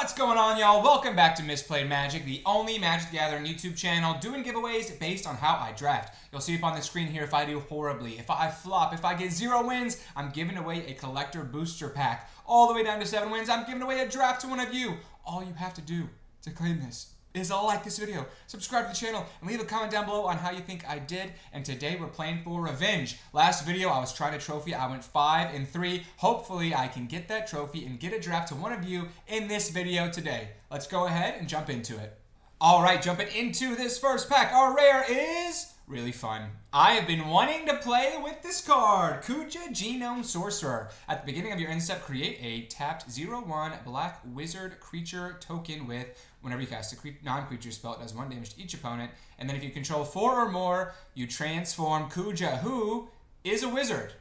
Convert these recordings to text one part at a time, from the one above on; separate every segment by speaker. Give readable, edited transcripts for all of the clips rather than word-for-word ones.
Speaker 1: What's going on, y'all? Welcome back to Misplayed Magic, the only Magic the Gathering YouTube channel doing giveaways based on how I draft. You'll see up on the screen here if I do horribly, if I flop, if I get 0 wins, I'm giving away a collector booster pack. All the way down to 7 wins, I'm giving away a draft to one of you. All you have to do to claim this is like this video, subscribe to the channel, and leave a comment down below on how you think I did. And today we're playing for revenge. Last video I was trying a trophy. I went 5-3. Hopefully I can get that trophy and get a draft to one of you in this video today. Let's go ahead and jump into it. Alright, jumping into this first pack. Our rare is really fun. I have been wanting to play with this card, Kuja Genome Sorcerer. At the beginning of your end step, create a tapped 0/1 black wizard creature token with, whenever you cast a non-creature spell, it does 1 damage to each opponent. And then if you control 4 or more, you transform Kuja, who is a wizard.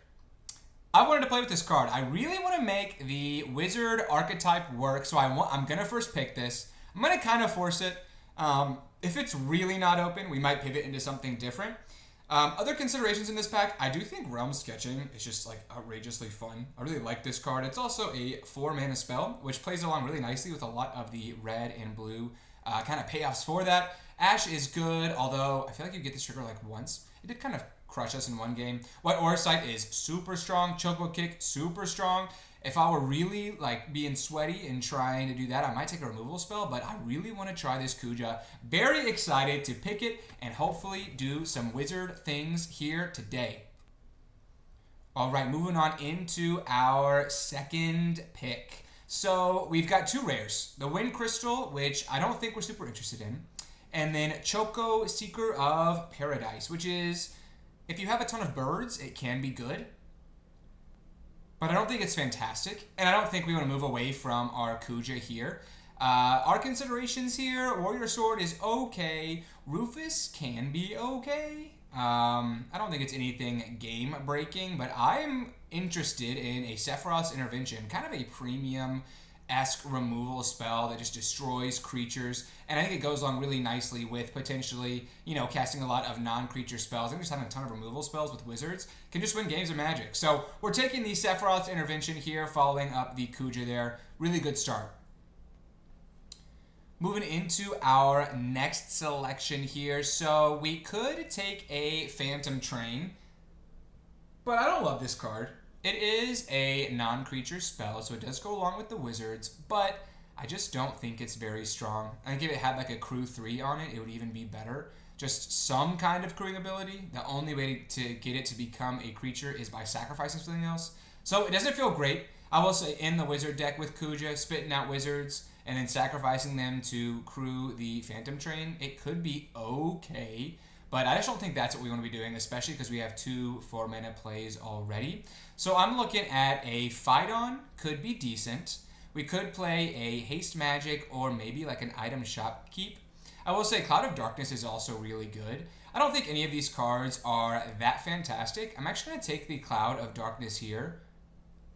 Speaker 1: I wanted to play with this card. I really want to make the wizard archetype work, so I'm going to first pick this. I'm going to kind of force it. If it's really not open, we might pivot into something different. Other considerations in this pack, I do think Realm Sketching is just like outrageously fun. I really like this card. It's also a 4-mana spell, which plays along really nicely with a lot of the red and blue kind of payoffs for that. Ash is good, although I feel like you get this trigger like once. It did kind of crush us in one game. White Auracite is super strong. Choco Kick, super strong. If I were really like being sweaty and trying to do that, I might take a removal spell, but I really want to try this Kuja. Very excited to pick it and hopefully do some wizard things here today. All right, moving on into our second pick. So we've got 2 rares. The Wind Crystal, which I don't think we're super interested in, and then Choco Seeker of Paradise, which is, if you have a ton of birds, it can be good. But I don't think it's fantastic, and I don't think we want to move away from our Kuja here. Our considerations here, Warrior Sword is okay. Rufus can be okay. I don't think it's anything game-breaking, but I'm interested in a Sephiroth's Intervention, kind of a premium-esque removal spell that just destroys creatures, and I think it goes along really nicely with potentially, casting a lot of non-creature spells. I think just having a ton of removal spells with wizards can just win games of Magic. So we're taking the Sephiroth's Intervention here, following up the Kuja there. Really good start. Moving into our next selection here. So we could take a Phantom Train, but I don't love this card. It is a non-creature spell, so it does go along with the wizards, but I just don't think it's very strong. I think if it had like a crew 3 on it, it would even be better. Just some kind of crewing ability. The only way to get it to become a creature is by sacrificing something else. So it doesn't feel great. I will say in the wizard deck with Kuja, spitting out wizards and then sacrificing them to crew the Phantom Train, it could be okay. But I just don't think that's what we want to be doing, especially because we have 2 4-mana plays already. So I'm looking at a Phaidon, could be decent. We could play a Haste Magic or maybe like an Item Shop Keep. I will say Cloud of Darkness is also really good. I don't think any of these cards are that fantastic. I'm actually going to take the Cloud of Darkness here.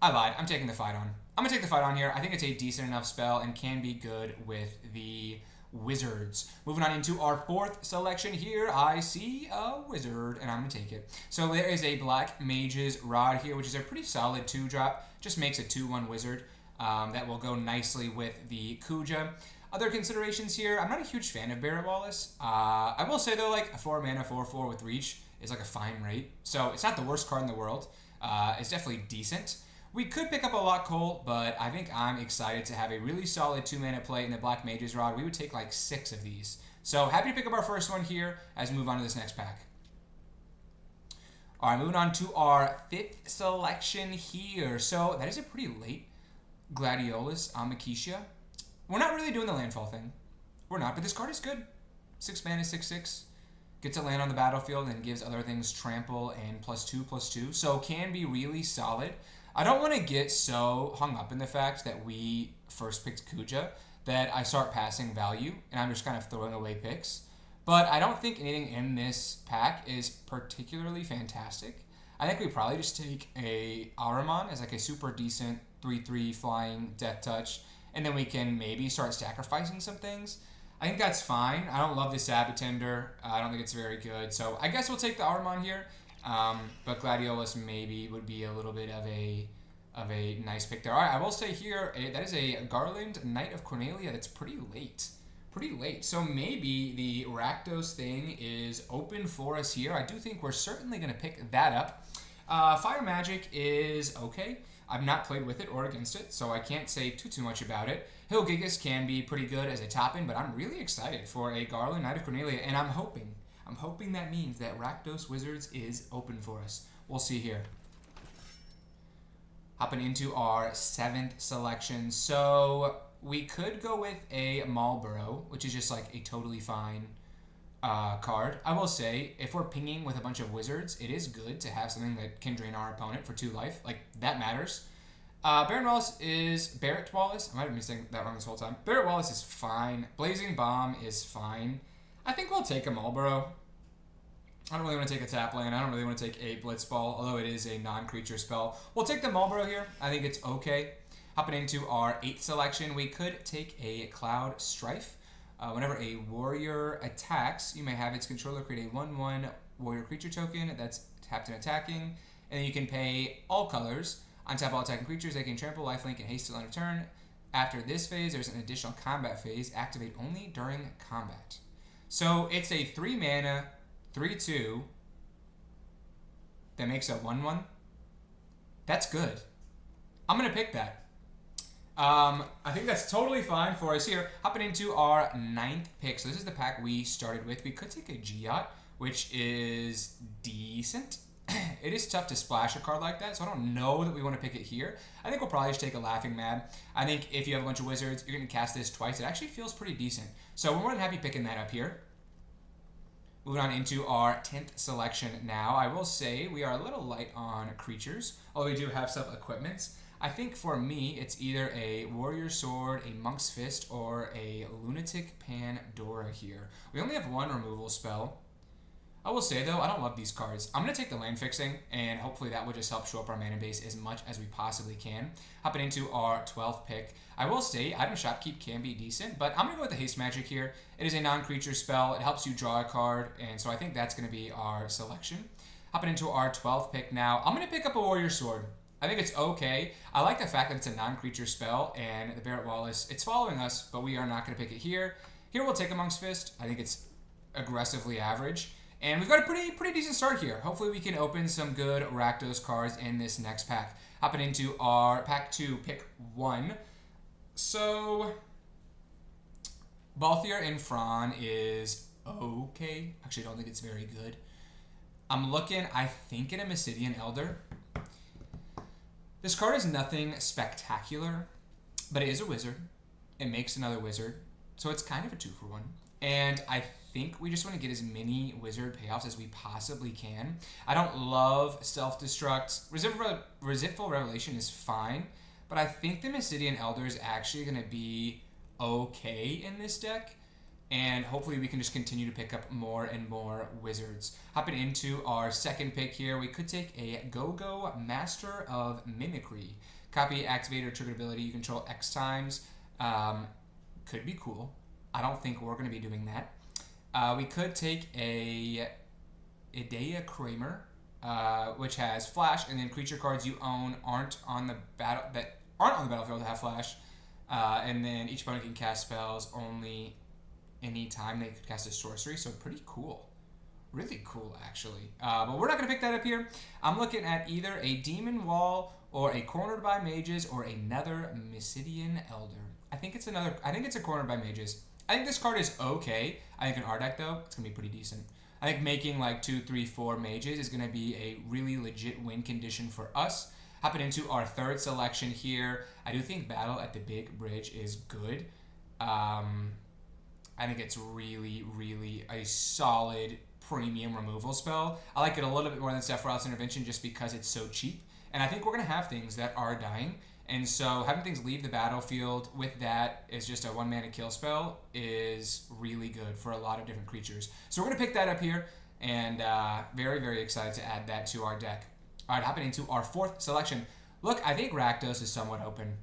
Speaker 1: I lied. I'm taking the Phaidon. I'm going to take the Phaidon here. I think it's a decent enough spell and can be good with the wizards. Moving on into our 4th selection here, I see a wizard, and I'm going to take it. So there is a Black Mage's Rod here, which is a pretty solid 2-drop. Just makes a 2/1 wizard. That will go nicely with the Kuja. Other considerations here, I'm not a huge fan of Barret Wallace. I will say, though, like a 4-mana 4/4 with Reach is like a fine rate. So it's not the worst card in the world. It's definitely decent. We could pick up a Lock Coal, but I think I'm excited to have a really solid 2-mana play in the Black Mage's Rod. We would take like 6 of these. So happy to pick up our first one here as we move on to this next pack. All right, moving on to our 5th selection here. So that is a pretty late Gladiolus Amakisha. We're not really doing the landfall thing. We're not, but this card is good. 6 mana, 6/6. Gets a land on the battlefield and gives other things trample and +2/+2. So can be really solid. I don't want to get so hung up in the fact that we first picked Kuja that I start passing value and I'm just kind of throwing away picks. But I don't think anything in this pack is particularly fantastic. I think we probably just take a Ahriman as like a super decent 3/3 flying death touch, and then we can maybe start sacrificing some things. I think that's fine. I don't love the Sabbatender. I don't think it's very good. So I guess we'll take the Ahriman here. But Gladiolus maybe would be a little bit of a of a nice pick there. All right, I will say here, that is a Garland Knight of Cornelia. That's pretty late. Pretty late. So maybe the Rakdos thing is open for us here. I do think we're certainly going to pick that up. Fire Magic is okay. I've not played with it or against it, so I can't say too much about it. Hill Gigas can be pretty good as a top-in, but I'm really excited for a Garland Knight of Cornelia, and I'm hoping that means that Rakdos Wizards is open for us. We'll see here. Hopping into our 7th selection. So we could go with a Marlborough, which is just like a totally fine card. I will say, if we're pinging with a bunch of wizards, it is good to have something that can drain our opponent for 2 life. Like, that matters. Barrett Wallace is... Barrett Wallace? I might have been saying that wrong this whole time. Barrett Wallace is fine. Blazing Bomb is fine. I think we'll take a Marlborough. I don't really want to take a tap land. I don't really want to take a Blitzball, although it is a non-creature spell. We'll take the Marlborough here. I think it's okay. Hopping into our 8th selection, we could take a Cloud Strife. Whenever a warrior attacks, you may have its controller create a 1/1 warrior creature token that's tapped and attacking. And then you can pay all colors. Untap all attacking creatures. They can trample, lifelink, and haste till end of turn. After this phase, there's an additional combat phase. Activate only during combat. So it's a 3-mana... 3/2 that makes a 1/1. That's good. I'm going to pick that. I think that's totally fine for us here. Hopping into our 9th pick. So this is the pack we started with. We could take a Giot, which is decent. It is tough to splash a card like that, so I don't know that we want to pick it here. I think we'll probably just take a Laughing Mad. I think if you have a bunch of wizards, you're going to cast this twice. It actually feels pretty decent. So we're more than happy picking that up here. Moving on into our 10th selection now. I will say we are a little light on creatures, although we do have some equipments. I think for me, it's either a Warrior Sword, a Monk's Fist, or a Lunatic Pandora here. We only have 1 removal spell. I will say, though, I don't love these cards. I'm going to take the land fixing, and hopefully that will just help show up our mana base as much as we possibly can. Hopping into our 12th pick. I will say, Item Shopkeep can be decent, but I'm going to go with the Haste Magic here. It is a non-creature spell. It helps you draw a card, and so I think that's going to be our selection. Hopping into our 12th pick now. I'm going to pick up a Warrior Sword. I think it's okay. I like the fact that it's a non-creature spell, and the Barrett Wallace, it's following us, but we are not going to pick it here. Here we'll take a Monk's Fist. I think it's aggressively average. And we've got a pretty decent start here. Hopefully we can open some good Rakdos cards in this next pack. Hopping into our pack 2, pick 1. So, Balthier and Fran is okay. Actually, I don't think it's very good. I'm looking, I think, at a Mysidian Elder. This card is nothing spectacular, but it is a wizard. It makes another wizard. So it's kind of a 2-for-1. And I think we just want to get as many wizard payoffs as we possibly can. I don't love self-destruct. Resentful Revelation is fine, but I think the Mysidian Elder is actually going to be okay in this deck, and hopefully we can just continue to pick up more and more wizards. Hopping into our 2nd pick here, we could take a Go-Go Master of Mimicry. Copy, activate, or trigger ability. You control X times. Could be cool. I don't think we're going to be doing that. We could take a Idea Kramer, which has flash, and then creature cards you own aren't on the battlefield that have flash. And then each opponent can cast spells only any time they could cast a sorcery. So pretty cool. Really cool, actually. But we're not going to pick that up here. I'm looking at either a Demon Wall or a Cornered by Mages or another Mysidian Elder. I think it's a Cornered by Mages. I think this card is okay. I think in our deck, though, it's going to be pretty decent. I think making like 2, 3, 4 mages is going to be a really legit win condition for us. Hopping into our 3rd selection here, I do think Battle at the Big Bridge is good. I think it's really, really a solid premium removal spell. I like it a little bit more than Sephiroth's Intervention just because it's so cheap. And I think we're going to have things that are dying. And so having things leave the battlefield with that is just a 1-mana kill spell is really good for a lot of different creatures. So we're going to pick that up here, and very, very excited to add that to our deck. All right, hopping into our 4th selection. Look, I think Rakdos is somewhat open.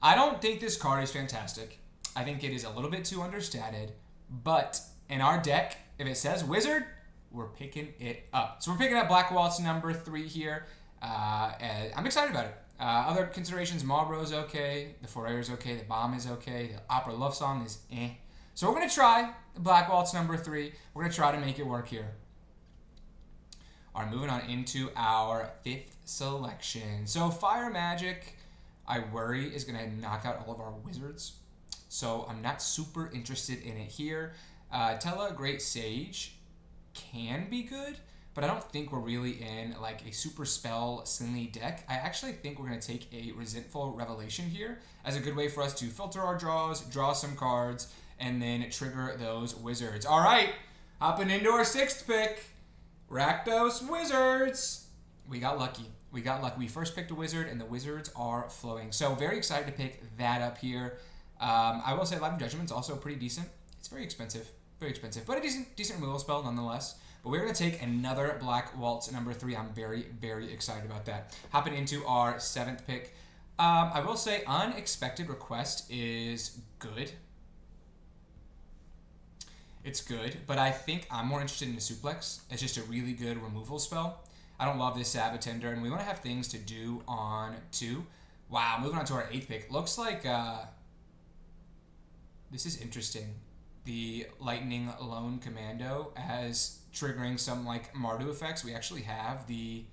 Speaker 1: I don't think this card is fantastic. I think it is a little bit too understated, but in our deck, if it says Wizard, we're picking it up. So we're picking up Black Waltz number 3 here. And I'm excited about it. Other considerations, Marlboro is okay, the Fourier is okay, the Bomb is okay, the Opera Love Song is eh. So we're going to try Black Waltz number 3. We're going to try to make it work here. All right, moving on into our 5th selection. So Fire Magic, I worry, is going to knock out all of our wizards. So I'm not super interested in it here. Tella Great Sage can be good, but I don't think we're really in like a super spell slingly deck. I actually think we're going to take a Resentful Revelation here as a good way for us to filter our draws, draw some cards, and then trigger those wizards. All right, hopping into our 6th pick, Rakdos Wizards. We got lucky. We first picked a wizard, and the wizards are flowing. So very excited to pick that up here. I will say Light of Judgment is also pretty decent. It's very expensive, but a decent removal spell nonetheless. But we're going to take another Black Waltz number 3. I'm very, very excited about that. Hopping into our 7th pick. I will say Unexpected Request is good. It's good, but I think I'm more interested in the Suplex. It's just a really good removal spell. I don't love this Sabbatender, and we want to have things to do on 2. Wow, moving on to our 8th pick. Looks like this is interesting. The Lightning Lone Commando as triggering some like Mardu effects. We actually have the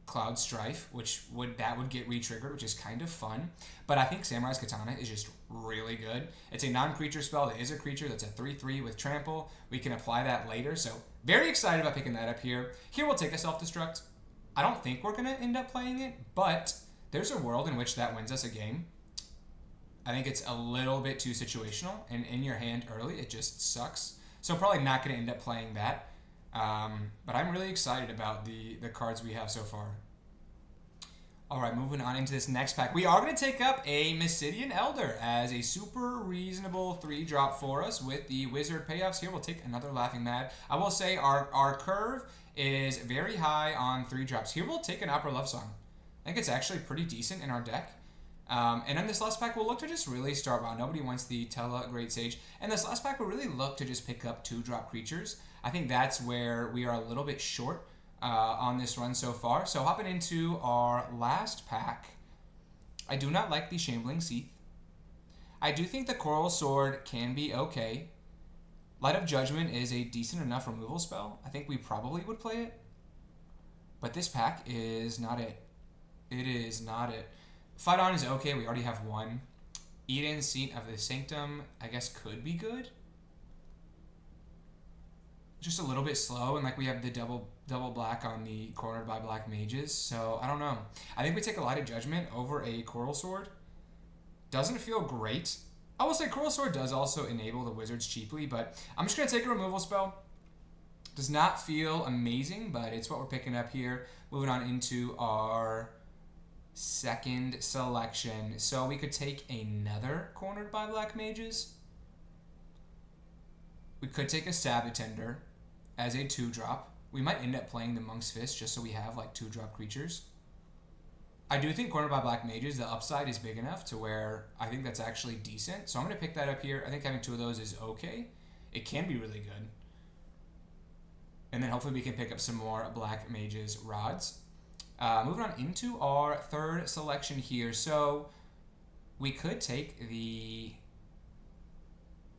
Speaker 1: Cloud Strife, which would get re-triggered, which is kind of fun. But I think Samurai's Katana is just really good. It's a non-creature spell that is a creature that's a 3/3 with trample. We can apply that later, so very excited about picking that up here. Here we'll take a self-destruct. I don't think we're gonna end up playing it, but there's a world in which that wins us a game. I think it's a little bit too situational, and in your hand early, it just sucks. So probably not going to end up playing that. But I'm really excited about the cards we have so far. All right, moving on into this next pack. We are going to take up a Mysidian Elder as a super reasonable 3-drop for us with the Wizard payoffs. Here we'll take another Laughing Mad. I will say our curve is very high on 3-drops. Here we'll take an Opera Love Song. I think it's actually pretty decent in our deck. And in this last pack, we'll look to just really start well. Nobody wants the Tella Great Sage. And this last pack, we'll really look to just pick up 2-drop creatures. I think that's where we are a little bit short on this run so far. So hopping into our last pack, I do not like the Shambling Seath. I do think the Coral Sword can be okay. Light of Judgment is a decent enough removal spell. I think we probably would play it. But this pack is not it. It is not it. Fight On is okay. We already have one. Eden, Seat of the Sanctum, I guess could be good. Just a little bit slow, and like we have the double black on the Cornered by Black Mages, so I don't know. I think we take a Light of Judgment over a Coral Sword. Doesn't feel great. I will say Coral Sword does also enable the wizards cheaply, but I'm just going to take a removal spell. Does not feel amazing, but it's what we're picking up here. Moving on into our 2nd selection. So we could take another Cornered by Black Mages. We could take a Sabbatender as a 2-drop. We might end up playing the Monk's Fist just so we have like 2-drop creatures. I do think Cornered by Black Mages, the upside is big enough to where I think that's actually decent. So I'm going to pick that up here. I think having 2 of those is okay. It can be really good. And then hopefully we can pick up some more Black Mages rods. Moving on into our 3rd selection here. So we could take the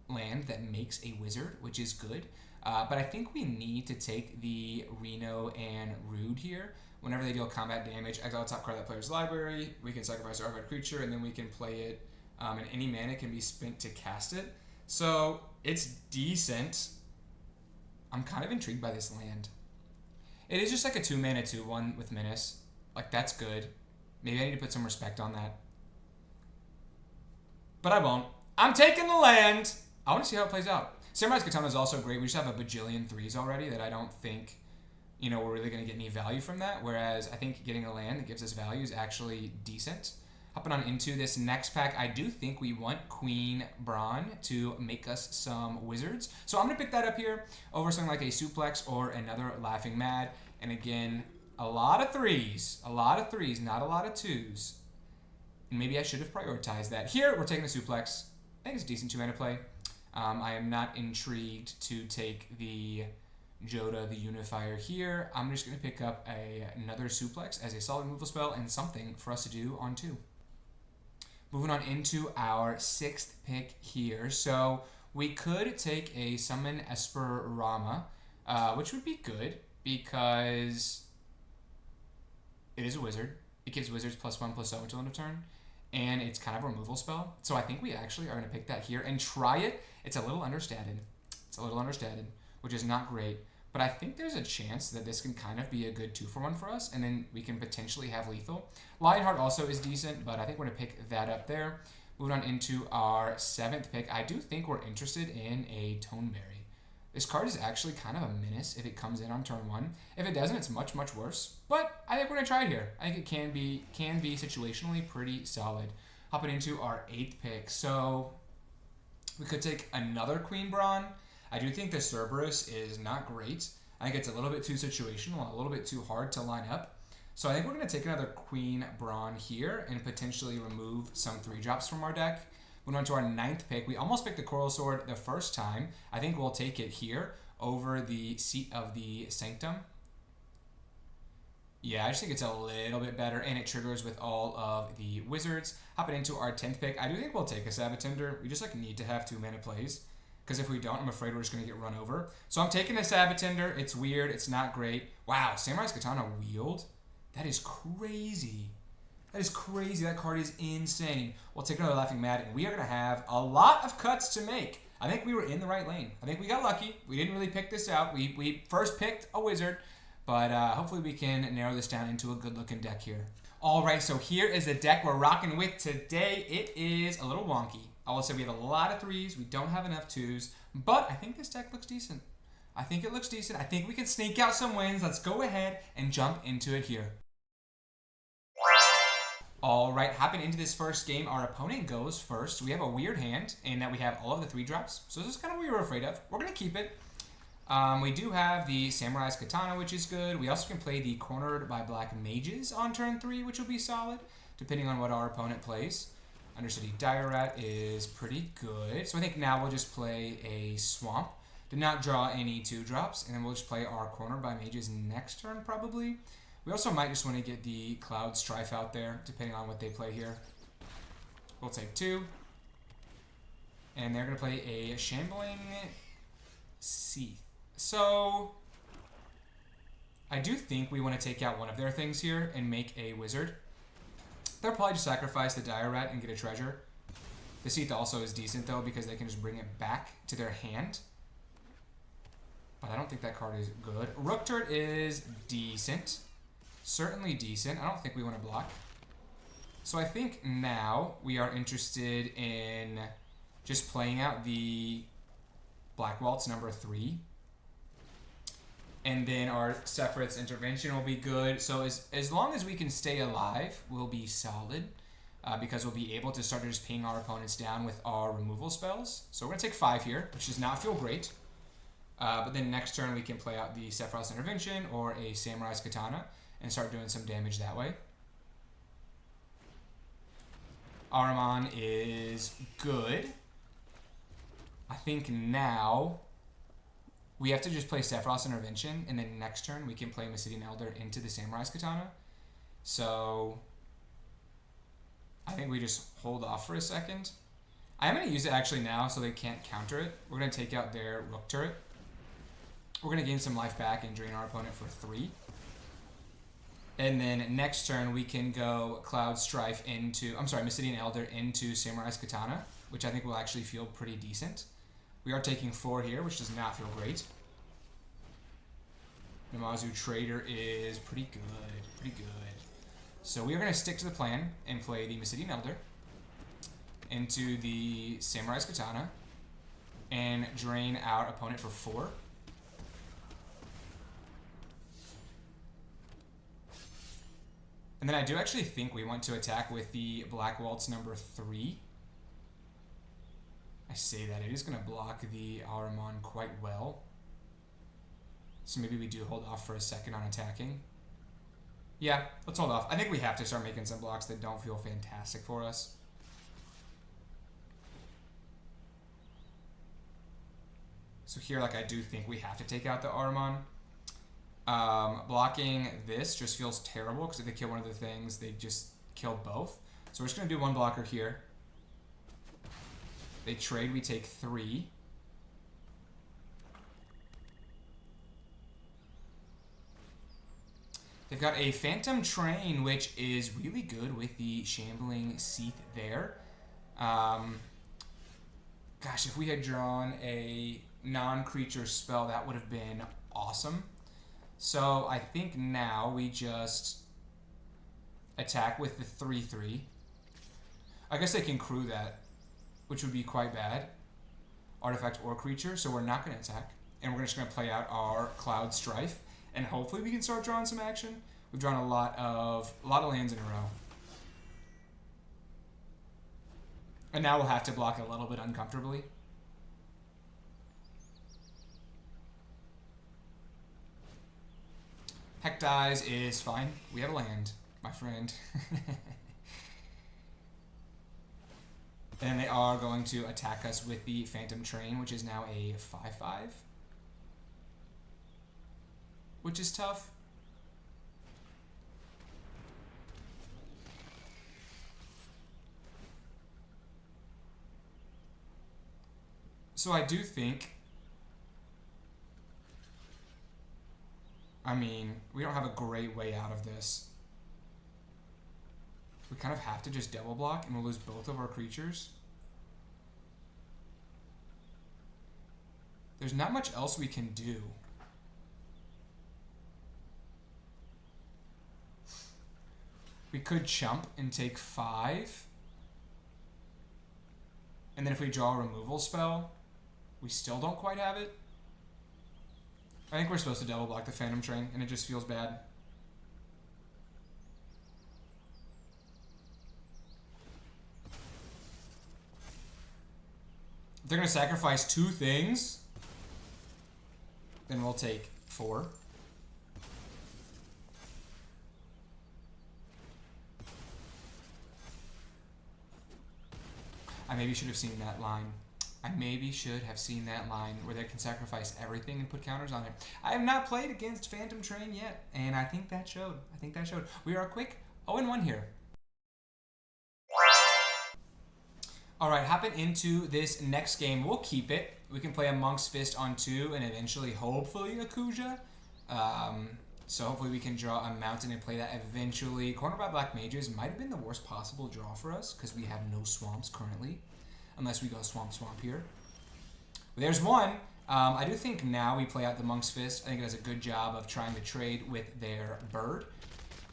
Speaker 1: land that makes a wizard, which is good. But I think we need to take the Reno and Rude here. Whenever they deal combat damage, exile top card of that player's library. We can sacrifice our artifact creature, and then we can play it. And any mana can be spent to cast it. So it's decent. I'm kind of intrigued by this land. It is just like a 2-mana 2/1 with Menace. Like, that's good. Maybe I need to put some respect on that. But I won't. I'm taking the land. I want to see how it plays out. Samurai's Katana is also great. We just have a bajillion 3s already that I don't think, we're really going to get any value from that. Whereas I think getting a land that gives us value is actually decent. Hopping on into this next pack, I do think we want Queen Braun to make us some wizards. So I'm going to pick that up here over something like a Suplex or another Laughing Mad. And again, a lot of 3s. A lot of 3s, not a lot of 2s. And maybe I should have prioritized that. Here, we're taking the Suplex. I think it's a decent 2-mana play. I am not intrigued to take the Joda the Unifier here. I'm just going to pick up another Suplex as a solid removal spell and something for us to do on 2. Moving on into our 6th pick here. So we could take a Summon Esperama, which would be good because it is a wizard. It gives wizards +1/+0 until end of turn, and it's kind of a removal spell. So I think we actually are going to pick that here and try it. It's a little understated. Which is not great. But I think there's a chance that this can kind of be a good 2-for-1 for us, and then we can potentially have lethal. Lionheart also is decent, but I think we're going to pick that up there. Moving on into our 7th pick, I do think we're interested in a Toneberry. This card is actually kind of a menace if it comes in on turn 1. If it doesn't, it's much, much worse. But I think we're going to try it here. I think it can be situationally pretty solid. Hopping into our 8th pick. So we could take another Queen Brawn. I do think the Cerberus is not great. I think it's a little bit too situational, a little bit too hard to line up. So I think we're going to take another Queen Brawn here and potentially remove some 3-drops from our deck. Moving on to our 9th pick. We almost picked the Coral Sword the first time. I think we'll take it here over the Seat of the Sanctum. Yeah, I just think it's a little bit better, and it triggers with all of the wizards. Hopping into our 10th pick. I do think we'll take a Sabbatender. We just need to have 2 mana plays. Because if we don't, I'm afraid we're just going to get run over. So I'm taking a Sabbatender. It's weird. It's not great. Wow, Samurai's Katana wheeled? That is crazy. That card is insane. We'll take another Laughing Mad, and we are going to have a lot of cuts to make. I think we were in the right lane. I think we got lucky. We didn't really pick this out. We first picked a wizard, but hopefully we can narrow this down into a good-looking deck here. All right, so here is the deck we're rocking with today. It is a little wonky. I will say we have a lot of 3s. We don't have enough 2s, but I think this deck looks decent. I think we can sneak out some wins. Let's go ahead and jump into it here. All right, hopping into this first game, our opponent goes first. We have a weird hand in that we have all of the 3-drops. So this is kind of what we were afraid of. We're going to keep it. We do have the Samurai's Katana, which is good. We also can play the Cornered by Black Mages on turn 3, which will be solid, depending on what our opponent plays. Undercity Dire Rat is pretty good. So I think now we'll just play a Swamp. Did not draw any 2-drops, and then we'll just play our Cornered by Mages next turn, probably. We also might just want to get the Cloud Strife out there, depending on what they play here. We'll take 2. And they're going to play a Shambling Seath. So I do think we want to take out one of their things here and make a wizard. They'll probably just sacrifice the Dire Rat and get a treasure. The Seath also is decent, though, because they can just bring it back to their hand. But I don't think that card is good. Rook Turret is decent. Certainly decent. I don't think we want to block. So I think now we are interested in just playing out the Black Waltz number 3. And then our Sephiroth's Intervention will be good. So as long as we can stay alive, we'll be solid. Because we'll be able to start to just ping our opponents down with our removal spells. So we're going to take 5 here, which does not feel great. But then next turn we can play out the Sephiroth's Intervention or a Samurai's Katana and start doing some damage that way. Ahriman is good. I think now we have to just play Sephiroth's Intervention, and then next turn we can play Misplayed Elder into the Samurai's Katana. So I think we just hold off for a second. I'm going to use it actually now so they can't counter it. We're going to take out their Rook Turret. We're going to gain some life back and drain our opponent for 3. And then next turn we can go Cloud Strife into, Misplayed Elder into Samurai's Katana, which I think will actually feel pretty decent. We are taking 4 here, which does not feel great. Namazu Trader is pretty good. So we are going to stick to the plan and play the Misplayed Elder into the Samurai's Katana and drain our opponent for 4. And then I do actually think we want to attack with the Black Waltz number 3. I say that. It is going to block the Ahriman quite well. So maybe we do hold off for a second on attacking. Yeah, let's hold off. I think we have to start making some blocks that don't feel fantastic for us. So here, like, I do think we have to take out the Armon. Blocking this just feels terrible because if they kill one of the things, they just kill both. So we're just going to do one blocker here. They trade, we take 3. They've got a Phantom Train, which is really good with the Shambling Seath there. Gosh, if we had drawn a non-creature spell, that would have been awesome. So I think now we just attack with the 3/3. I guess they can crew that, which would be quite bad. Artifact or creature, so we're not going to attack. And we're just going to play out our Cloud Strife. And hopefully we can start drawing some action. We've drawn a lot of lands in a row. And now we'll have to block a little bit uncomfortably. Heck dies is fine. We have a land, my friend. And they are going to attack us with the Phantom Train, which is now a 5/5. Which is tough. So I do think, I mean, we don't have a great way out of this. We kind of have to just double block and we'll lose both of our creatures. There's not much else we can do. We could chump and take 5. And then if we draw a removal spell, we still don't quite have it. I think we're supposed to double block the Phantom Train, and it just feels bad. If they're going to sacrifice 2 things, then we'll take 4. I maybe should have seen that line. I maybe should have seen that line where they can sacrifice everything and put counters on it. I have not played against Phantom Train yet, and I think that showed. We are a quick 0-1 here. All right, hopping into this next game. We'll keep it. We can play a Monk's Fist on 2 and eventually, hopefully, a Kuja. So hopefully we can draw a mountain and play that eventually. Cornered by Black Mages might have been the worst possible draw for us because we have no swamps currently. Unless we go swamp here. But there's one. I do think now we play out the Monk's Fist. I think it does a good job of trying to trade with their bird.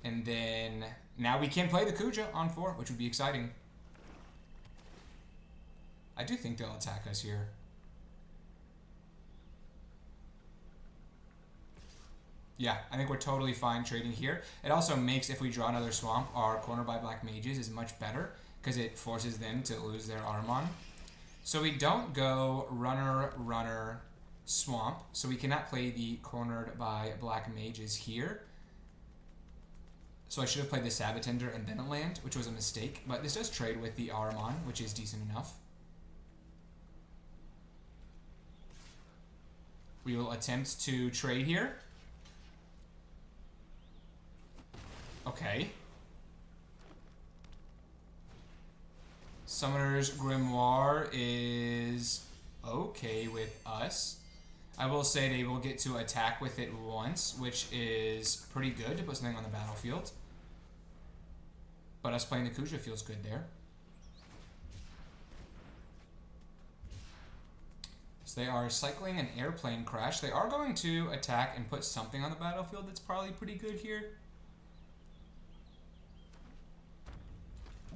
Speaker 1: And then now we can play the Kuja on 4, which would be exciting. I do think they'll attack us here. Yeah, I think we're totally fine trading here. It also makes, if we draw another swamp, our Cornered by Black Mages is much better because it forces them to lose their Armon. So we don't go runner, swamp. So we cannot play the Cornered by Black Mages here. So I should have played the Sabbatender and then a land, which was a mistake. But this does trade with the Armon, which is decent enough. We will attempt to trade here. Okay. Summoner's Grimoire is okay with us. I will say they will get to attack with it once, which is pretty good to put something on the battlefield. But us playing the Kuja feels good there. So they are cycling an airplane crash. They are going to attack and put something on the battlefield that's probably pretty good here.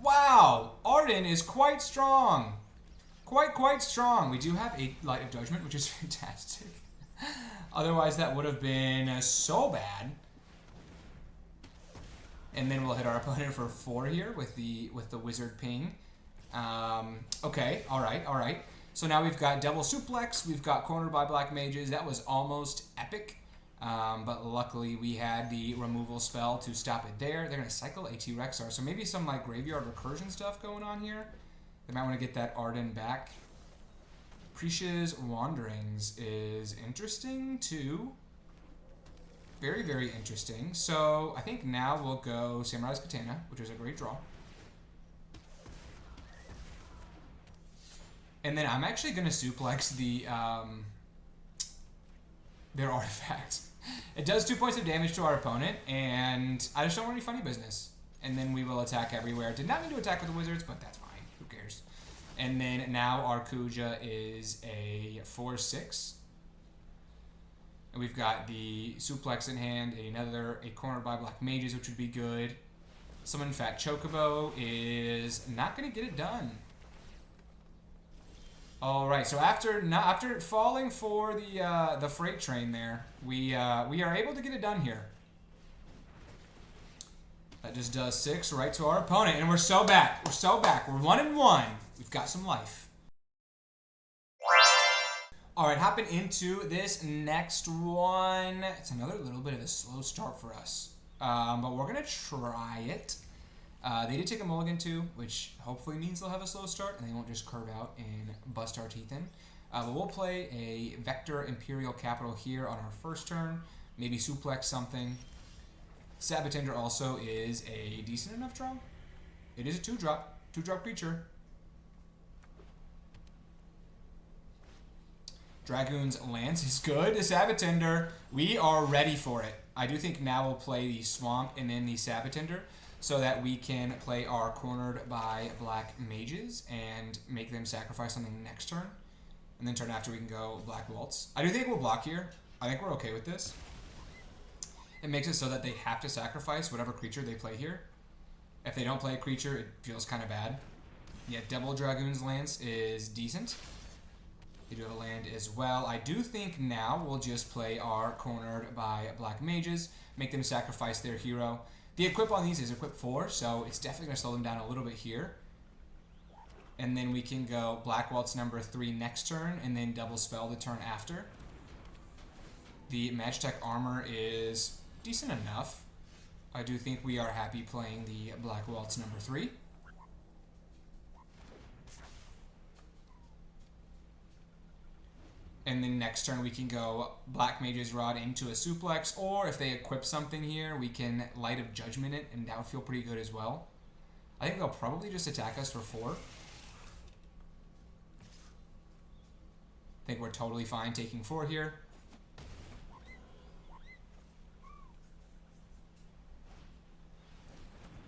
Speaker 1: Wow! Arden is quite strong. Quite strong. We do have a Light of Judgment, which is fantastic. Otherwise, that would have been so bad. And then we'll hit our opponent for 4 here with the Wizard Ping. Okay, all right. So now we've got Devil Suplex. We've got Cornered by Black Mages. That was almost epic. But luckily we had the removal spell to stop it there. They're going to cycle a T-Rexar. So maybe some like graveyard recursion stuff going on here. They might want to get that Arden back. Capricious Wanderings is interesting too. Very, very interesting. So I think now we'll go Samurai's Katana, which is a great draw. And then I'm actually going to suplex their artifact. It does 2 points of damage to our opponent, and I just don't want any funny business. And then we will attack everywhere. Did not mean to attack with the wizards, but that's fine. Who cares? And then now our Kuja is a 4/6. And we've got the suplex in hand, a cornered by black mages, which would be good. Summon Fat Chocobo is not going to get it done. All right, so after falling for the freight train there, we are able to get it done here. That just does 6 right to our opponent, and we're so back. We're so back. We're 1-1. We've got some life. All right, hopping into this next one. It's another little bit of a slow start for us, but we're gonna try it. They did take a mulligan too, which hopefully means they'll have a slow start and they won't just curve out and bust our teeth in. But we'll play a Vector Imperial Capital here on our first turn. Maybe suplex something. Sabatender also is a decent enough draw. It is a 2-drop. 2-drop creature. Dragoon's Lance is good. The Sabatender, we are ready for it. I do think now we'll play the Swamp and then the Sabatender, so that we can play our cornered by black mages and make them sacrifice something next turn. And then turn after we can go black waltz. I do think we'll block here. I think we're okay with this. It makes it so that they have to sacrifice whatever creature they play here. If they don't play a creature, it feels kind of bad. Yet Devil Dragoon's Lance is decent. They do have a land as well. I do think now we'll just play our cornered by black mages, make them sacrifice their hero. The equip on these is equip 4, so it's definitely going to slow them down a little bit here. And then we can go Black Waltz number 3 next turn, and then double spell the turn after. The Magitech armor is decent enough. I do think we are happy playing the Black Waltz number 3. And then next turn we can go Black Mage's Rod into a suplex, or if they equip something here, we can Light of Judgment it, and that would feel pretty good as well. I think they'll probably just attack us for 4. I think we're totally fine taking 4 here.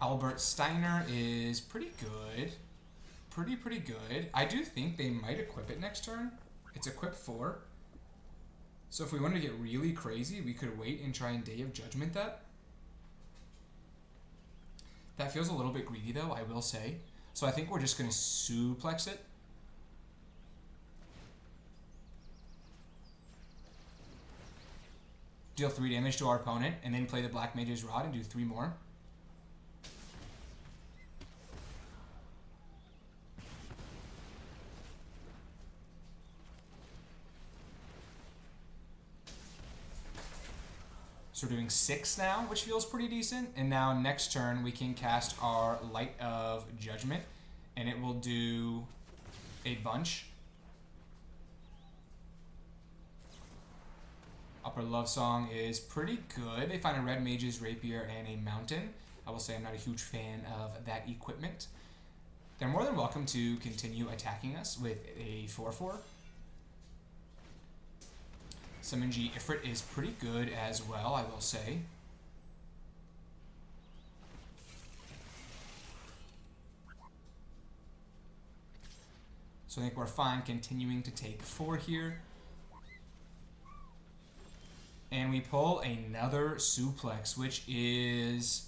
Speaker 1: Albert Steiner is pretty good. Pretty good. I do think they might equip it next turn. It's equip 4. So if we wanted to get really crazy, we could wait and try and Day of Judgment that. That feels a little bit greedy though, I will say. So I think we're just going to suplex it. Deal 3 damage to our opponent, and then play the Black Mage's Rod and do 3 more. So we're doing 6 now, which feels pretty decent. And now next turn we can cast our Light of Judgment, and it will do a bunch. Upper Love Song is pretty good. They find a Red Mage's Rapier and a Mountain. I will say I'm not a huge fan of that equipment. They're more than welcome to continue attacking us with a 4/4. Summon G Ifrit is pretty good as well, I will say. So I think we're fine continuing to take 4 here. And we pull another suplex, which is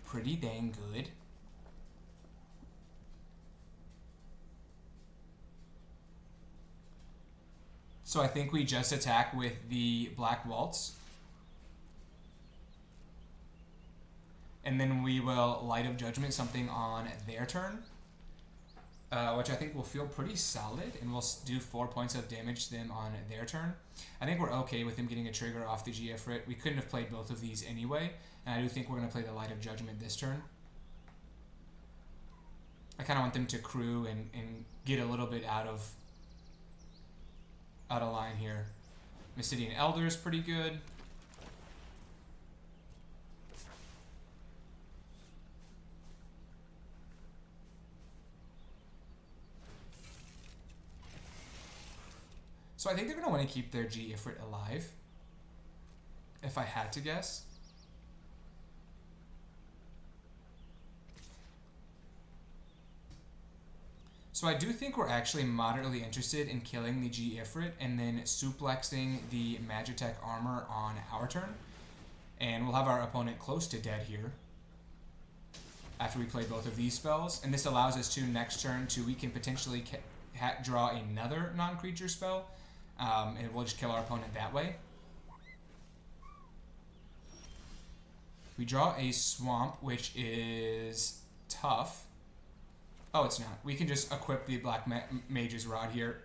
Speaker 1: pretty dang good. So I think we just attack with the Black Waltz. And then we will Light of Judgment something on their turn. Which I think will feel pretty solid, and we'll do 4 points of damage to them on their turn. I think we're okay with them getting a trigger off the G Ifrit. We couldn't have played both of these anyway, and I do think we're going to play the Light of Judgment this turn. I kind of want them to crew and get a little bit out of out of line here. Mystidian Elder is pretty good. So I think they're going to want to keep their G Ifrit alive, if I had to guess. So I do think we're actually moderately interested in killing the G Ifrit and then suplexing the Magitech armor on our turn. And we'll have our opponent close to dead here after we play both of these spells. And this allows us to, next turn, we can potentially draw another non-creature spell. And we'll just kill our opponent that way. We draw a Swamp, which is tough. Oh, it's not. We can just equip the Black Mage's Rod here.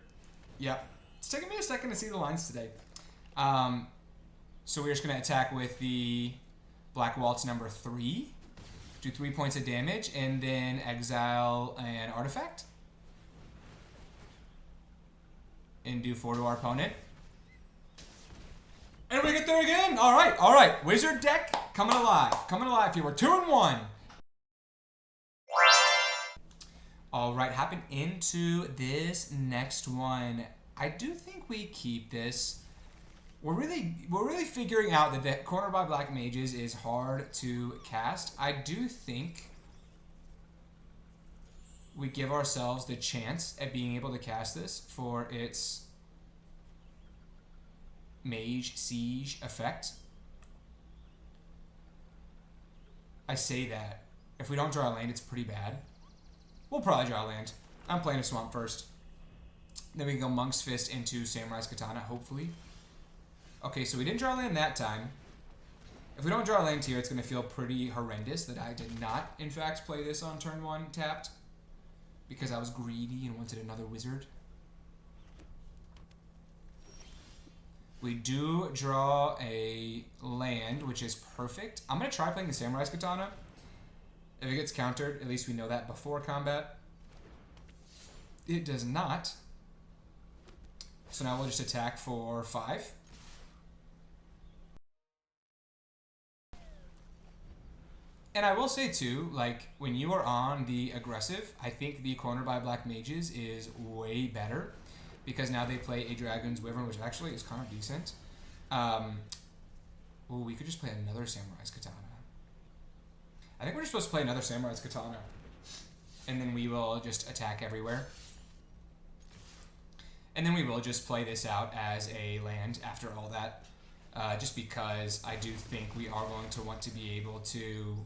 Speaker 1: Yep. It's taking me a second to see the lines today. So we're just going to attack with the Black Waltz number 3. Do 3 points of damage, and then exile an artifact. And do 4 to our opponent. And we get there again! Alright, alright. Wizard deck coming alive. Coming alive here. We're 2-1. Alright, hopping into this next one. I do think we keep this. We're really figuring out that the Corner by Black Mages is hard to cast. I do think we give ourselves the chance at being able to cast this for its Mage Siege effect. I say that. If we don't draw a land, it's pretty bad. We'll probably draw a land. I'm playing a Swamp first. Then we can go Monk's Fist into Samurai's Katana, hopefully. Okay, so we didn't draw a land that time. If we don't draw a land here, it's going to feel pretty horrendous that I did not, in fact, play this on turn 1 tapped. Because I was greedy and wanted another wizard. We do draw a land, which is perfect. I'm going to try playing the Samurai's Katana. If it gets countered, at least we know that before combat. It does not. So now we'll just attack for 5. And I will say too, like, when you are on the aggressive, I think the Corner by Black Mages is way better. Because now they play a Dragon's Wyvern, which actually is kind of decent. Well, we could just play another Samurai's Katana. I think we're just supposed to play another Samurai's Katana. And then we will just attack everywhere. And then we will just play this out as a land after all that. Just because I do think we are going to want to be able to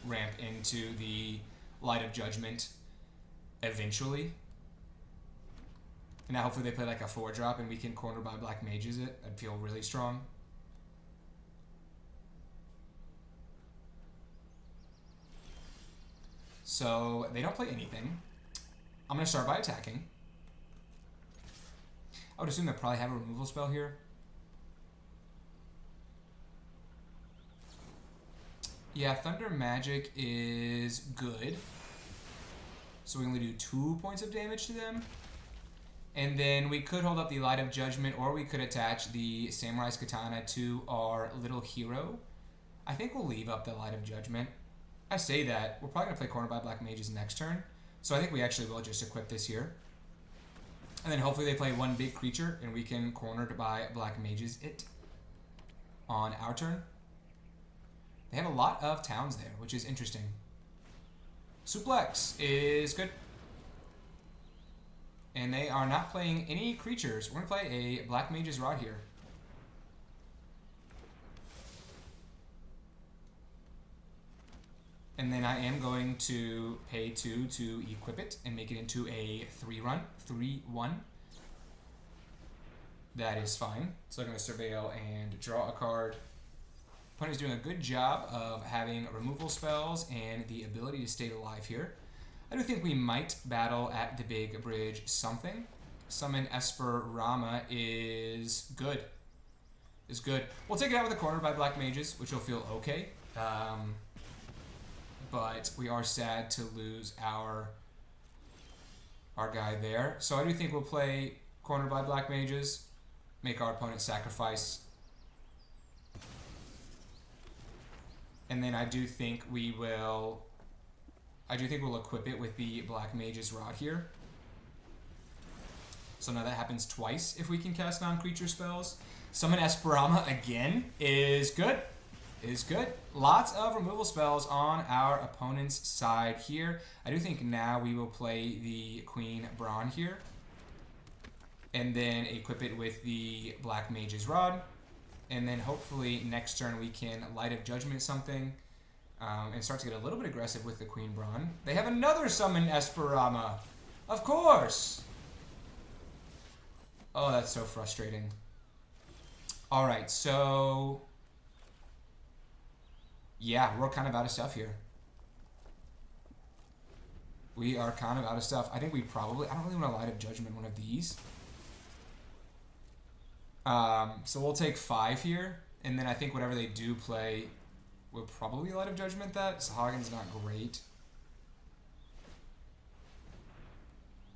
Speaker 1: ramp into the Light of Judgment eventually. And now hopefully they play like a 4-drop and we can Corner by Black Mages it. I'd feel really strong. So they don't play anything. I'm going to start by attacking. I would assume they'll probably have a removal spell here. Yeah, Thunder Magic is good. So we only do 2 points of damage to them. And then we could hold up the Light of Judgment, or we could attach the Samurai's Katana to our little hero. I think we'll leave up the Light of Judgment. I say that. We're probably going to play Corner by Black Mages next turn. So I think we actually will just equip this here. And then hopefully they play one big creature, and we can Cornered by Black Mages it on our turn. They have a lot of towns there, which is interesting. Suplex is good. And they are not playing any creatures. We're going to play a Black Mage's Rod here. And then I am going to pay 2 to equip it and make it into a 3-1. That is fine. So I'm going to Surveil and draw a card. Opponent is doing a good job of having removal spells and the ability to stay alive here. I do think we might battle at the big bridge something. Summon Esper Rama is good. Is good. We'll take it out with a Corner by Black Mages, which will feel okay. But we are sad to lose our guy there. So I do think we'll play cornered by black mages. Make our opponent sacrifice. And then I do think we'll equip it with the black mage's rod here. So now that happens twice if we can cast non-creature spells. Summon Esperama again is good. Is good. Lots of removal spells on our opponent's side here. I do think now we will play the Queen Brawn here. And then equip it with the Black Mage's Rod. And then hopefully next turn we can Light of Judgment something. And start to get a little bit aggressive with the Queen Brawn. They have another Summon Esperama. Of course! Oh, that's so frustrating. Alright, so... yeah, we're kind of out of stuff here. We are kind of out of stuff. I think we probably... I don't really want to Light of Judgment one of these. So we'll take 5 here. And then I think whatever they do play, we'll probably Light of Judgment that. Sahagins not great.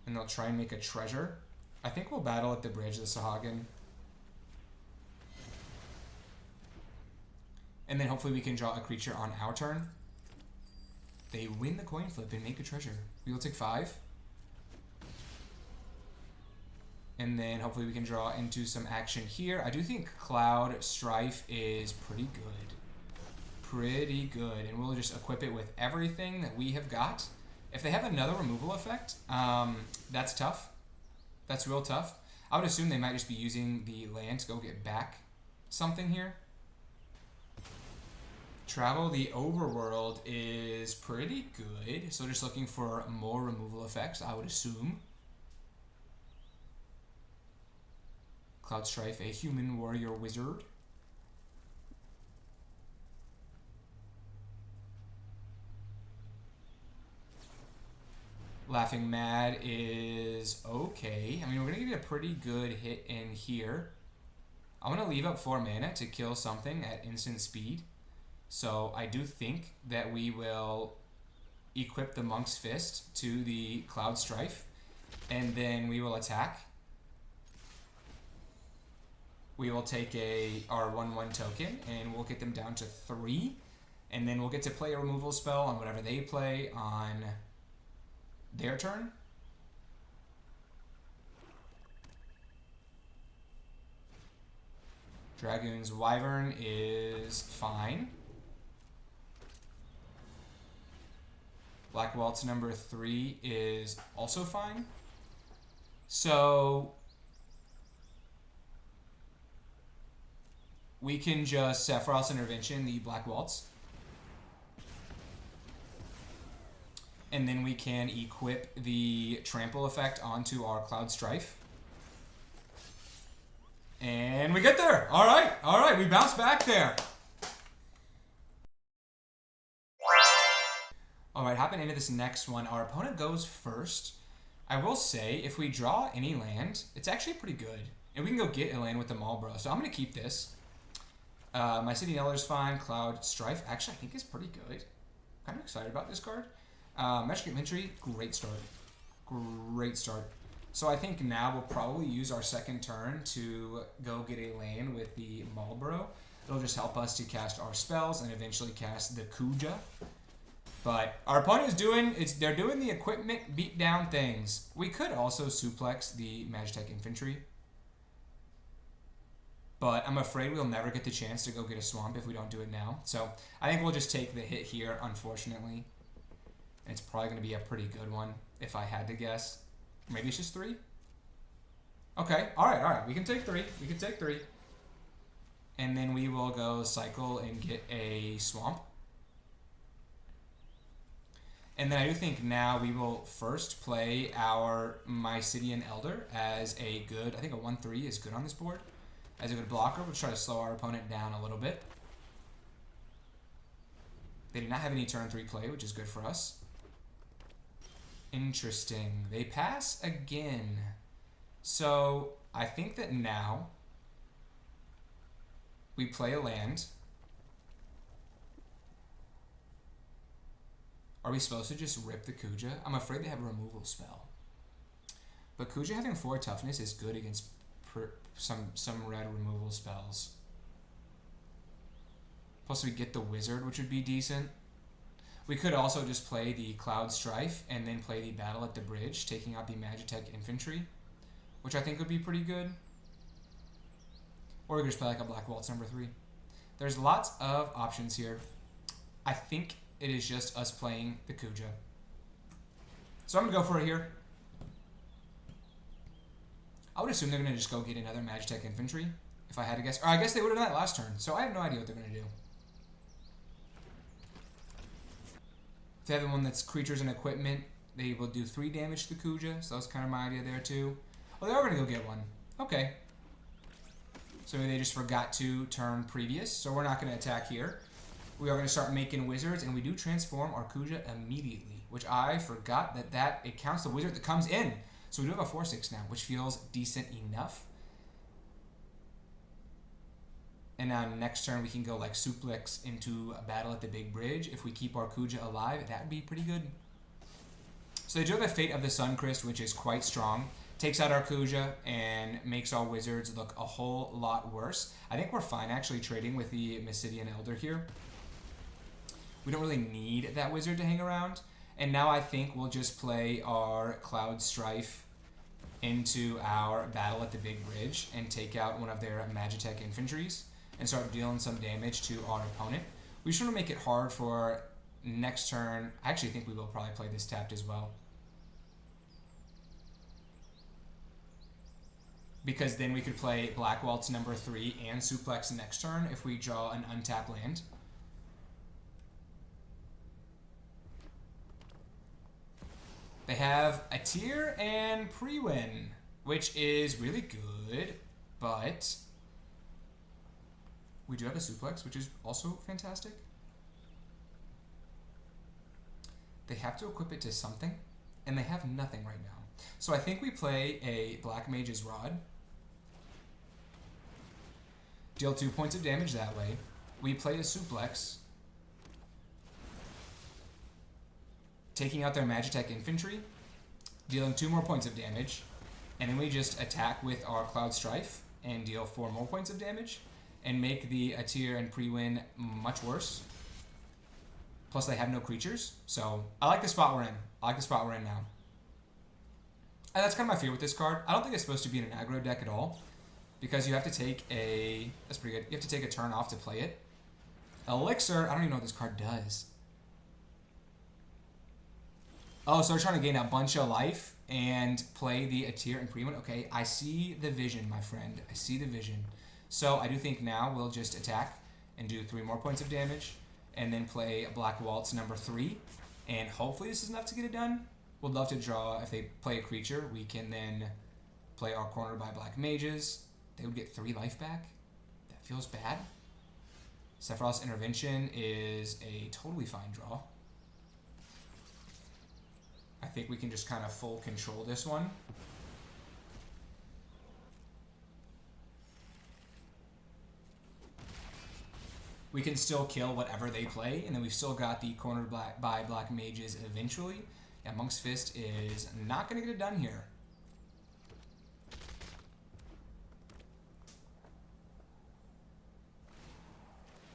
Speaker 1: And they'll try and make a treasure. I think we'll battle at the bridge, the Sahagin. And then hopefully we can draw a creature on our turn. They win the coin flip and make a treasure. We will take 5. And then hopefully we can draw into some action here. I do think Cloud Strife is pretty good. Pretty good. And we'll just equip it with everything that we have got. If they have another removal effect, that's tough. That's real tough. I would assume they might just be using the land to go get back something here. Travel the Overworld is pretty good. So just looking for more removal effects, I would assume. Cloud Strife, a human warrior wizard. Laughing Mad is okay. I mean, we're going to give you a pretty good hit in here. I'm going to leave up 4 mana to kill something at instant speed. So I do think that we will equip the Monk's Fist to the Cloud Strife. And then we will attack. We will take our 1/1 token and we'll get them down to 3. And then we'll get to play a removal spell on whatever they play on their turn. Dragoon's Wyvern is fine. Black Waltz number 3 is also fine. So we can just Sephiroth's Intervention the Black Waltz. And then we can equip the Trample effect onto our Cloud Strife. And we get there. All right, we bounce back there. All right, hopping into this next one. Our opponent goes first. I will say, if we draw any land, it's actually pretty good. And we can go get a land with the Malbro. So I'm going to keep this. My City Elder's fine. Cloud Strife, actually, I think is pretty good. Kind of excited about this card. Magic Inventory, great start. Great start. So I think now we'll probably use our second turn to go get a land with the Malbro. It'll just help us to cast our spells and eventually cast the Kuja. But our opponent is they're doing the equipment beatdown things. We could also suplex the Magitech Infantry. But I'm afraid we'll never get the chance to go get a swamp if we don't do it now. So I think we'll just take the hit here, unfortunately. It's probably going to be a pretty good one, if I had to guess. Maybe it's just 3? Okay, alright. We can take 3. We can take 3. And then we will go cycle and get a swamp. And then I do think now we will first play our Mysidian Elder as a good, I think a 1/3 is good on this board. As a good blocker, we'll try to slow our opponent down a little bit. They do not have any turn 3 play, which is good for us. Interesting. They pass again. So I think that now we play a land. Are we supposed to just rip the Kuja? I'm afraid they have a removal spell. But Kuja having 4 toughness is good against some red removal spells. Plus we get the wizard, which would be decent. We could also just play the Cloud Strife and then play the Battle at the Bridge, taking out the Magitech Infantry, which I think would be pretty good. Or we could just play like a Black Waltz number 3. There's lots of options here. I think it is just us playing the Kuja. So I'm going to go for it here. I would assume they're going to just go get another Magitech Infantry, if I had to guess. Or I guess they would have done that last turn, so I have no idea what they're going to do. If they have one that's creatures and equipment, they will do 3 damage to the Kuja, so that was kind of my idea there too. Oh, they are going to go get one. Okay. So maybe they just forgot to turn previous, so we're not going to attack here. We are going to start making wizards, and we do transform our Kuja immediately, which I forgot that it counts the wizard that comes in. So we do have a 4/6 now, which feels decent enough. And now next turn we can go like suplex into a Battle at the Big Bridge. If we keep our Kuja alive, that would be pretty good. So they do have a Fate of the Suncrist, which is quite strong. Takes out our Kuja and makes our wizards look a whole lot worse. I think we're fine actually trading with the Mysidian Elder here. We don't really need that wizard to hang around. And now I think we'll just play our Cloud Strife into our Battle at the Big Bridge and take out one of their Magitech Infantries and start dealing some damage to our opponent. We just want to make it hard for next turn. I actually think we will probably play this tapped as well, because then we could play Black Waltz number 3 and Suplex next turn if we draw an untapped land. They have a tier and pre-win, which is really good, but we do have a Suplex, which is also fantastic. They have to equip it to something, and they have nothing right now. So I think we play a Black Mage's Rod. Deal 2 points of damage that way. We play a Suplex, taking out their Magitech Infantry, dealing 2 more points of damage, and then we just attack with our Cloud Strife and deal 4 more points of damage and make the Atir and pre-win much worse. Plus they have no creatures, so I like the spot we're in. I like the spot we're in now. And that's kind of my fear with this card. I don't think it's supposed to be in an aggro deck at all, because you have to take a... That's pretty good. You have to take a turn off to play it. Elixir, I don't even know what this card does. Oh, so they're trying to gain a bunch of life and play the Atir and pre-win. Okay, I see the vision, my friend. I see the vision. So I do think now we'll just attack and do 3 more points of damage and then play Black Waltz number 3. And hopefully this is enough to get it done. Would love to draw. If they play a creature, we can then play our Cornered by Black Mages. They would get 3 life back. That feels bad. Sephiroth's Intervention is a totally fine draw. I think we can just kind of full control this one. We can still kill whatever they play, and then we've still got the Cornered by Black Mages eventually. Yeah, Monk's Fist is not going to get it done here.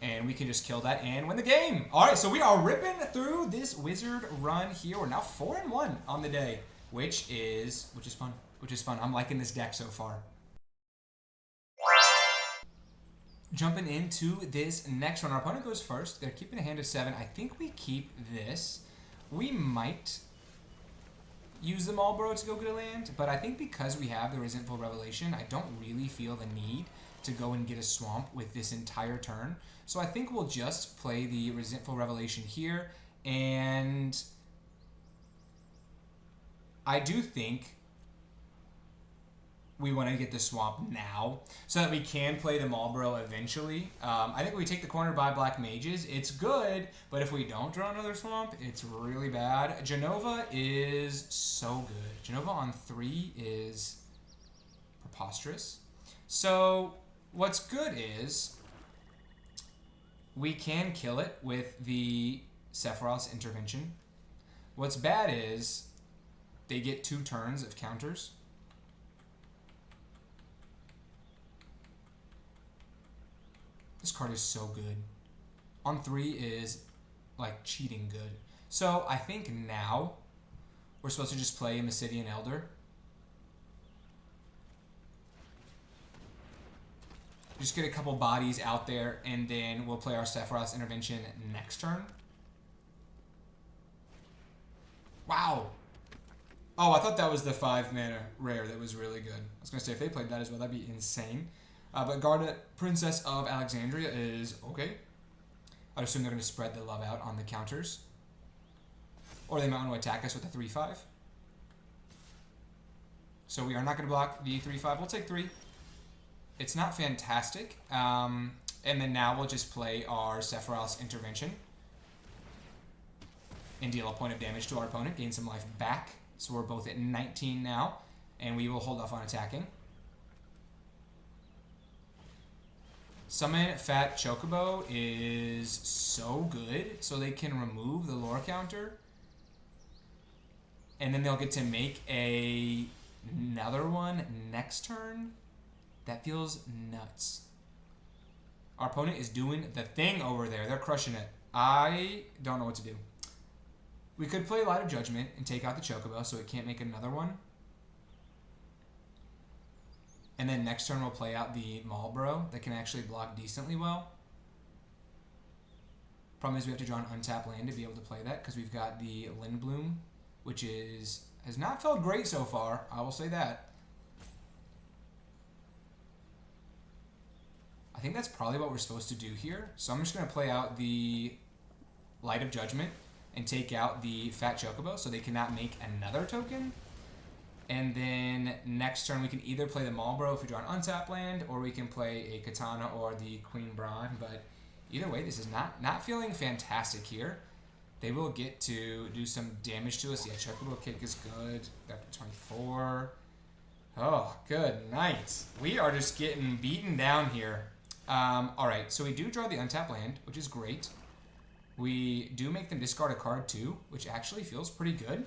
Speaker 1: And we can just kill that and win the game. All right, so we are ripping through this wizard run here. We're now 4-1 on the day, which is fun. Which is fun. I'm liking this deck so far. Jumping into this next one, our opponent goes first. They're keeping a hand of 7. I think we keep this. We might use the Marlborough to go get a land, but I think because we have the Resentful Revelation, I don't really feel the need to go and get a swamp with this entire turn. So I think we'll just play the Resentful Revelation here, and I do think we want to get the swamp now so that we can play the Marlborough eventually. I think if we take the Corner by Black Mages, it's good, but if we don't draw another swamp, it's really bad. Genova is so good. Genova on 3 is preposterous. So what's good is we can kill it with the Sephiroth's Intervention. What's bad is they get 2 turns of counters, This card is so good. On 3 is like cheating good. So I think now we're supposed to just play Misplayed Elder. Just get a couple bodies out there, and then we'll play our Sephiroth's Intervention next turn. Wow. Oh, I thought that was the 5 mana rare that was really good. I was going to say, if they played that as well, that'd be insane. But Garda, Princess of Alexandria is okay. I'd assume they're going to spread the love out on the counters. Or they might want to attack us with a 3/5. So we are not going to block the 3/5. We'll take 3. It's not fantastic. And then now we'll just play our Sephiroth's Intervention. And deal a point of damage to our opponent. Gain some life back. So we're both at 19 now. And we will hold off on attacking. Summon Fat Chocobo is so good. So they can remove the lore counter. And then they'll get to make another one next turn. That feels nuts. Our opponent is doing the thing over there. They're crushing it. I don't know what to do. We could play Light of Judgment and take out the Chocobo so it can't make another one. And then next turn we'll play out the Marlboro that can actually block decently well. Problem is we have to draw an untapped land to be able to play that because we've got the Lindblum, which has not felt great so far. I will say that. I think that's probably what we're supposed to do here. So I'm just going to play out the Light of Judgment and take out the Fat Chocobo so they cannot make another token. And then next turn we can either play the Marlboro if we draw an untapped land, or we can play a Katana or the Queen Braun. But either way, this is not feeling fantastic here. They will get to do some damage to us. Yeah, Chocobo Kick is good. Back to 24. Oh, good night. We are just getting beaten down here. Alright, so we do draw the untapped land, which is great. We do make them discard a card too, which actually feels pretty good.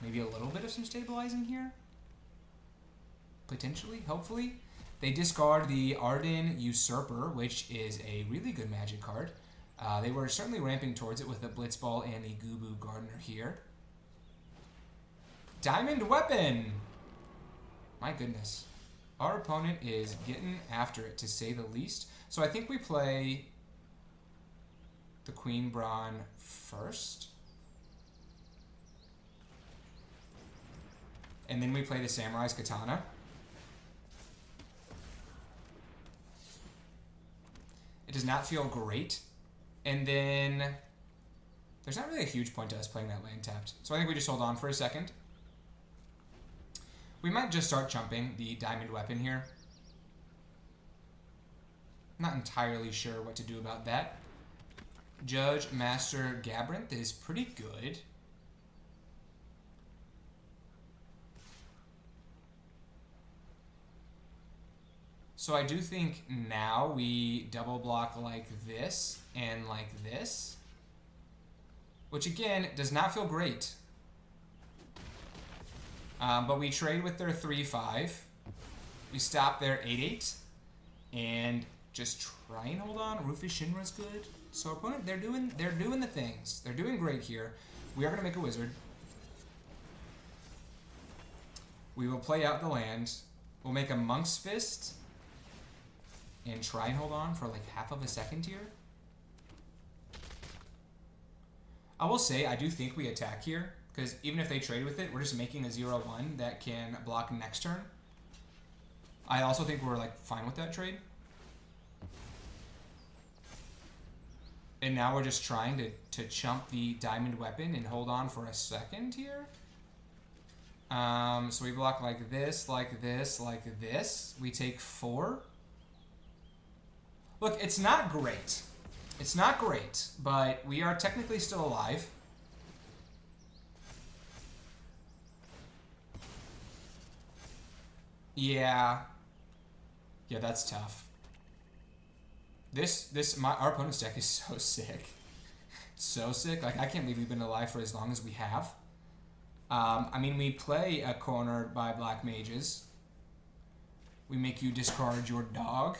Speaker 1: Maybe a little bit of some stabilizing here. Potentially, hopefully. They discard the Arden Usurper, which is a really good Magic card. They were certainly ramping towards it with the Blitzball and the Gubu Gardener here. Diamond Weapon! My goodness. Our opponent is getting after it, to say the least. So I think we play the Queen Braun first. And then we play the Samurai's Katana. It does not feel great. And then there's not really a huge point to us playing that land tapped. So I think we just hold on for a second. We might just start jumping the Diamond Weapon here. Not entirely sure what to do about that. Judge Master Gabrynth is pretty good. So I do think now we double block like this and like this, which again does not feel great. But we trade with their 3/5. We stop their 8/8 and just try and hold on. Rufus Shinra's good. So our opponent, they're doing the things. They're doing great here. We are gonna make a wizard. We will play out the land. We'll make a Monk's Fist and try and hold on for like half of a second here. I will say I do think we attack here, because even if they trade with it, we're just making a 0/1 that can block next turn. I also think we're like fine with that trade. And now we're just trying to chump the Diamond Weapon and hold on for a second here. So we block like this, like this, like this. We take 4. Look, it's not great. It's not great, but we are technically still alive. Yeah. Yeah, that's tough. Our opponent's deck is so sick. So sick. Like, I can't believe we've been alive for as long as we have. I mean, we play a Cornered by Black Mages. We make you discard your dog.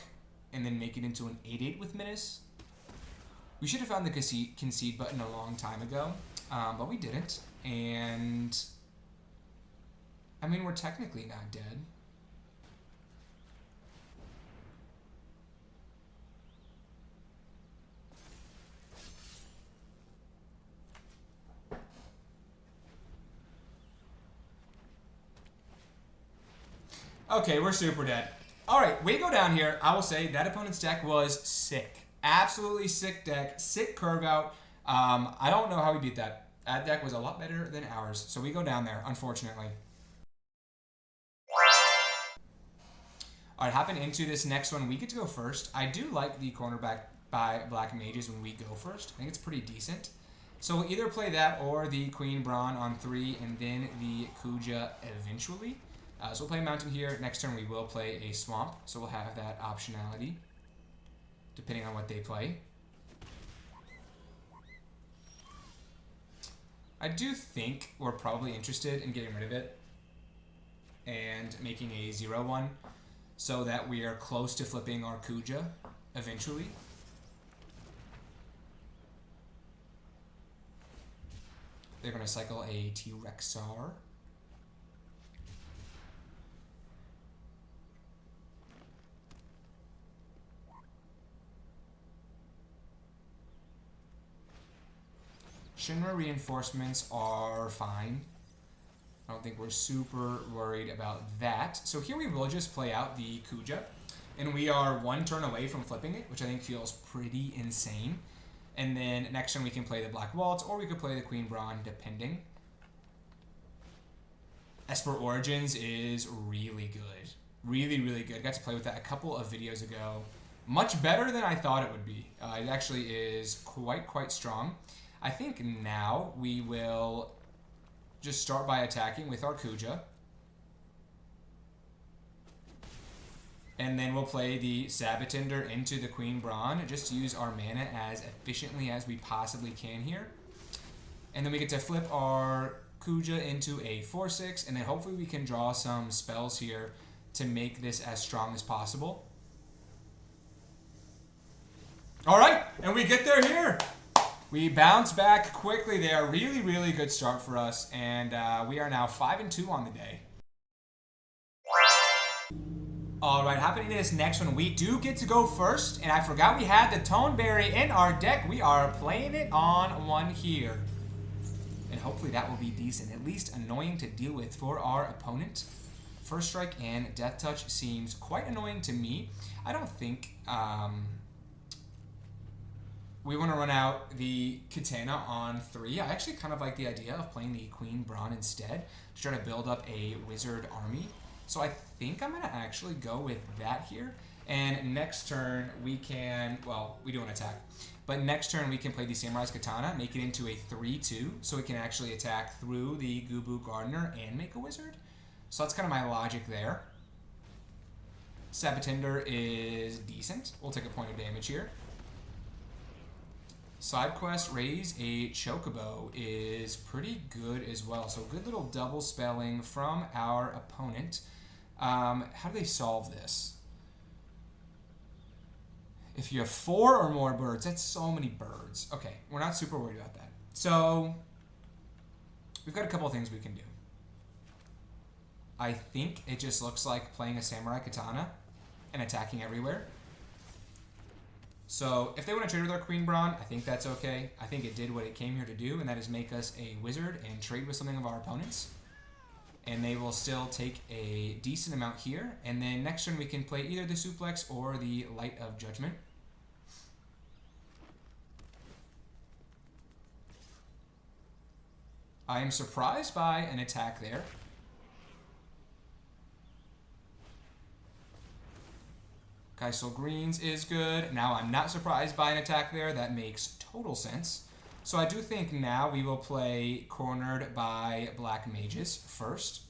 Speaker 1: and then make it into an 8/8 with Menace. We should have found the concede button a long time ago, but we didn't. And I mean, we're technically not dead. Okay, we're super dead. All right, we go down here. I will say that opponent's deck was sick. Absolutely sick deck. Sick curve out. I don't know how we beat that. That deck was a lot better than ours. So we go down there, unfortunately. All right, hopping into this next one, we get to go first. I do like the cornerback by Black Mages when we go first. I think it's pretty decent. So we'll either play that or the Queen Brawn on 3 and then the Kuja eventually. So we'll play Mountain here. Next turn we will play a Swamp. So we'll have that optionality depending on what they play. I do think we're probably interested in getting rid of it and making a 0/1 so that we are close to flipping our Kuja eventually. They're going to cycle a T-Rexar. Shinra reinforcements are fine. I don't think we're super worried about that. So here we will just play out the Kuja. And we are 1 turn away from flipping it, which I think feels pretty insane. And then next turn we can play the Black Waltz, or we could play the Queen Brawn, depending. Esper Origins is really good. Really, really good. Got to play with that a couple of videos ago. Much better than I thought it would be. It actually is quite strong. I think now we will just start by attacking with our Kuja. And then we'll play the Sabbatender into the Queen Brawn, just to use our mana as efficiently as we possibly can here. And then we get to flip our Kuja into a 4/6, and then hopefully we can draw some spells here to make this as strong as possible. All right, and we get there here. We bounce back quickly there. Really, really good start for us. And we are now 5-2 on the day. All right, hopping into this next one, we do get to go first. And I forgot we had the Toneberry in our deck. We are playing it on 1 here. And hopefully that will be decent. At least annoying to deal with for our opponent. First Strike and Death Touch seems quite annoying to me. I don't think... we want to run out the Katana on 3. I actually kind of like the idea of playing the Queen Brawn instead to try to build up a wizard army. So I think I'm going to actually go with that here. And next turn we can, well, we do an attack. But next turn we can play the Samurai's Katana, make it into a 3/2, so we can actually attack through the Gubu Gardener and make a wizard. So that's kind of my logic there. Sabbatender is decent. We'll take a point of damage here. Side quest, raise a Chocobo is pretty good as well. So good little double spelling from our opponent. How do they solve this? If you have 4 or more birds, that's so many birds. Okay, we're not super worried about that. So we've got a couple of things we can do. I think it just looks like playing a Samurai Katana and attacking everywhere. So if they want to trade with our Queen Brawn, I think that's okay. I think it did what it came here to do, and that is make us a wizard and trade with something of our opponents. And they will still take a decent amount here. And then next turn we can play either the Suplex or the Light of Judgment. I am surprised by an attack there. Kaisel Greens is good. Now I'm not surprised by an attack there. That makes total sense. So I do think now we will play Cornered by Black Mages first.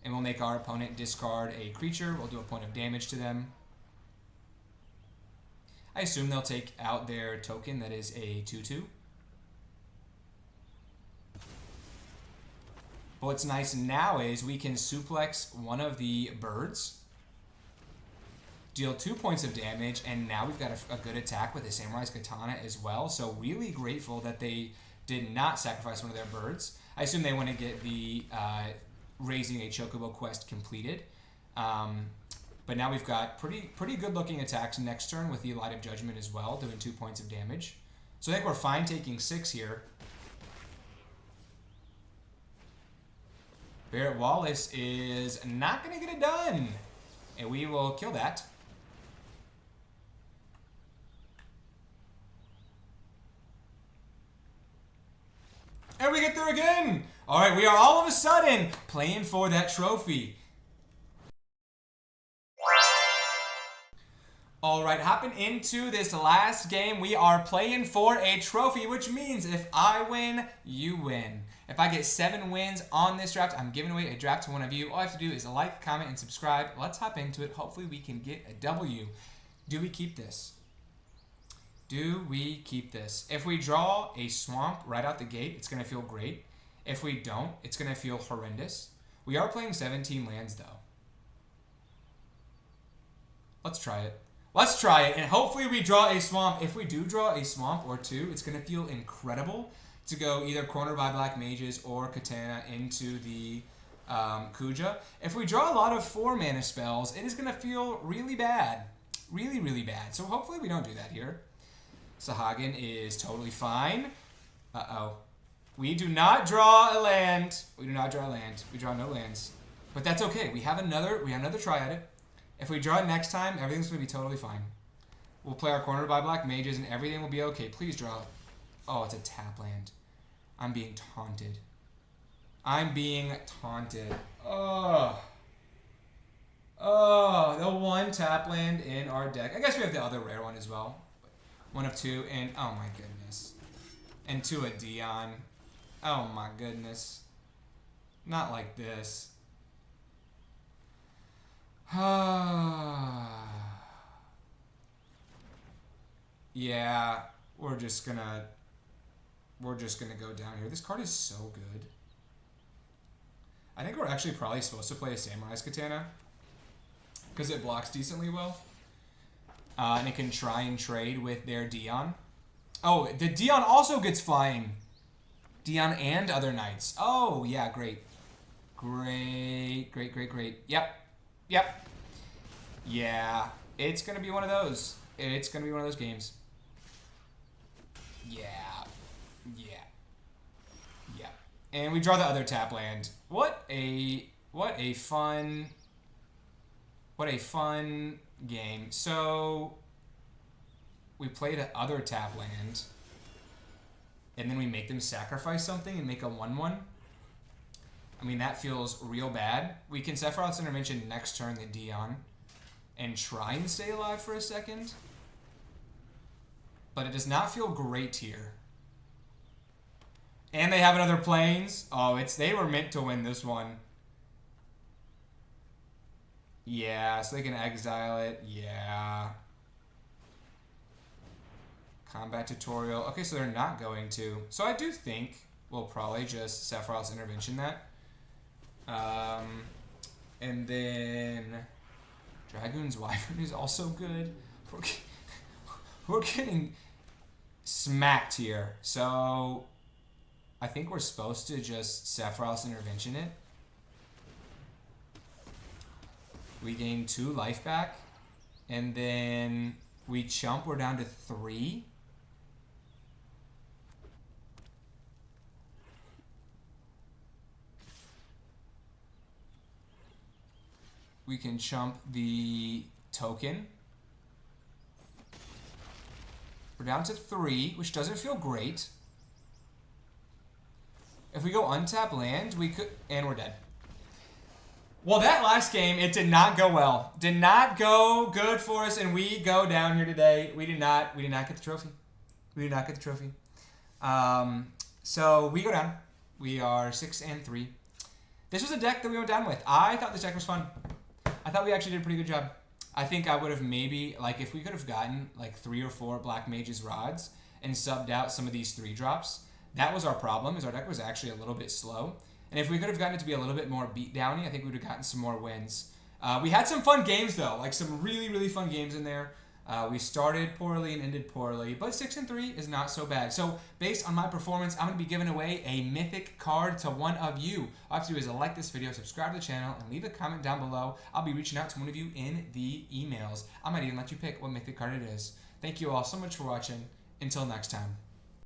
Speaker 1: And we'll make our opponent discard a creature. We'll do a point of damage to them. I assume they'll take out their token that is a 2/2. But what's nice now is we can suplex one of the birds deal 2 points of damage, and now we've got a good attack with the Samurai's Katana as well. So really grateful that they did not sacrifice one of their birds. I assume they want to get the raising a Chocobo quest completed. But now we've got pretty good looking attacks next turn with the Light of Judgment as well, doing 2 points of damage. So I think we're fine taking 6 here. Barrett Wallace is not going to get it done. And we will kill that. And we get there again. All right, we are all of a sudden playing for that trophy. All right, hopping into this last game, we are playing for a trophy, which means if I win, you win. If I get 7 wins on this draft, I'm giving away a draft to one of you. All I have to do is like, comment, and subscribe. Let's hop into it. Hopefully we can get a W. Do we keep this? Do we keep this? If we draw a swamp right out the gate, it's going to feel great. If we don't, it's going to feel horrendous. We are playing 17 lands, though. Let's try it. Let's try it, and hopefully we draw a swamp. If we do draw a swamp or 2, it's going to feel incredible to go either corner by Black Mages or Katana into the Kuja. If we draw a lot of 4-mana spells, it is going to feel really bad. Really, really bad. So hopefully we don't do that here. Sahagin is totally fine. Uh-oh. We do not draw a land. We do not draw a land. We draw no lands. But that's okay. We have another try at it. If we draw it next time, everything's going to be totally fine. We'll play our corner by Black Mages and everything will be okay. Please draw it. Oh, it's a tap land. I'm being taunted. I'm being taunted. Oh. Oh, the 1 tap land in our deck. I guess we have the other rare one as well. 1 of 2, and oh my goodness. And 2 a Dion. Oh my goodness. Not like this. Yeah, we're just gonna go down here. This card is so good. I think we're actually probably supposed to play a Samurai's Katana because it blocks decently well. And it can try and trade with their Dion. Oh, the Dion also gets flying. Dion and other knights. Oh, yeah, great. Great, great, great, great. Yep. Yep. Yeah, it's going to be one of those. It's going to be one of those games. Yeah. Yeah. Yeah. And we draw the other tap land. What a fun game. So we play the other tap land and then we make them sacrifice something and make a 1/1. I mean, that feels real bad. We can Sephiroth's Intervention next turn the Dion and try and stay alive for a second. But it does not feel great here. And they have another Plains. Oh, they were meant to win this one. Yeah, so they can exile it. Yeah. Combat tutorial. Okay, so they're not going to. So I do think we'll probably just Sephiroth's Intervention that. And then Dragoon's Wyvern is also good. We're getting smacked here. So I think we're supposed to just Sephiroth's Intervention it. We gain 2 life back. And then we chump. We're down to 3. We can chump the token. We're down to 3, which doesn't feel great. If we go untap land, we could, and we're dead. Well, that last game, it did not go well. Did not go good for us, and we go down here today. We did not get the trophy. We did not get the trophy. So we go down. We are 6-3. This was a deck that we went down with. I thought this deck was fun. I thought we actually did a pretty good job. I think I would have maybe, like, if we could have gotten, like, 3 or 4 Black Mage's Rods and subbed out some of these 3-drops, that was our problem, is our deck was actually a little bit slow. And if we could have gotten it to be a little bit more beat-downy, I think we would have gotten some more wins. We had some fun games though, like some really, really fun games in there. We started poorly and ended poorly, but 6-3 is not so bad. So based on my performance, I'm going to be giving away a mythic card to one of you. All I have to do is like this video, subscribe to the channel, and leave a comment down below. I'll be reaching out to one of you in the emails. I might even let you pick what mythic card it is. Thank you all so much for watching. Until next time.